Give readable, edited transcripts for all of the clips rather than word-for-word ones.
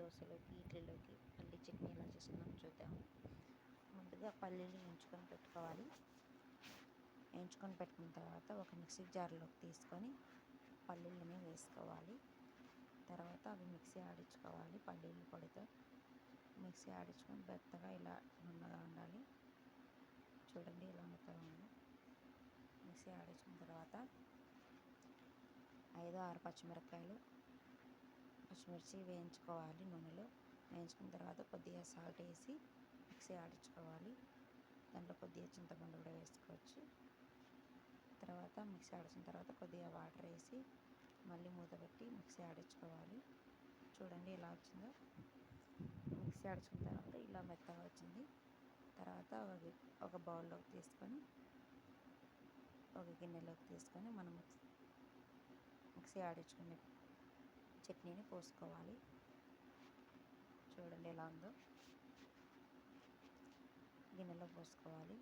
దోశలోకి, ఇడ్లీలోకి పల్లీ చట్నీ ఎలా చేసుకుందాం చూద్దాము. ముందుగా పల్లీలు వేయించుకొని పెట్టుకోవాలి. వేయించుకొని పెట్టుకున్న తర్వాత ఒక మిక్సీ జార్లోకి తీసుకొని పల్లీలని వేసుకోవాలి. తర్వాత అవి మిక్సీ ఆడించుకోవాలి. పల్లీల పొడితో మిక్సీ ఆడించుకొని మెత్తగా ఇలా నున్నగా ఉండాలి. చూడండి ఇలా మెత్తగా ఉంది. మిక్సీ ఆడించుకున్న తర్వాత 5-6 పచ్చిమిర్చి వేయించుకోవాలి. నూనెలో వేయించుకున్న తర్వాత కొద్దిగా సాల్ట్ వేసి మిక్సీ ఆడించుకోవాలి. దాంట్లో కొద్దిగా చింతపండు కూడా వేసుకోవచ్చు. తర్వాత మిక్సీ ఆడించిన తర్వాత కొద్దిగా వాటర్ వేసి మళ్ళీ మూత పెట్టి మిక్సీ ఆడించుకోవాలి. చూడండి ఎలా వచ్చిందో. మిక్సీ ఆడించుకున్న తర్వాత ఇలా మెత్తగా వచ్చింది. తర్వాత ఒక బౌల్లోకి తీసుకొని ఒక గిన్నెలోకి తీసుకొని మనం మిక్సీ ఆడించుకునే చట్నీని పోసుకోవాలి. చూడండి ఎలా ఉందో. గిన్నెలో పోసుకోవాలి.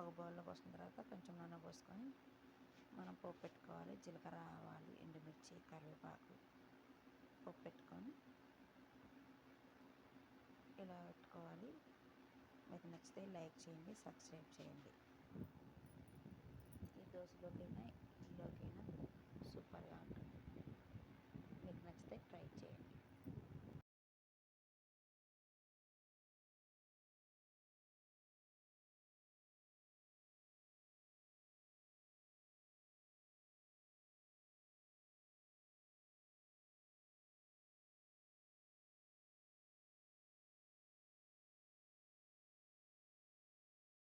ఒక బౌల్లో పోసిన తర్వాత కొంచెం నూనె పోసుకొని మనం పోపు పెట్టుకోవాలి. జీలకర్ర, ఆవాలు, ఎండుమిర్చి, కరివేపాకు పోపు పెట్టుకొని ఇలా పెట్టుకోవాలి. మీకు నచ్చితే లైక్ చేయండి, సబ్స్క్రైబ్ చేయండి. ఈ దోశలోకైనా ఇడ్లీలోకైనా సూపర్గా ఉంటుంది. మీకు నచ్చితే ట్రై చేయండి.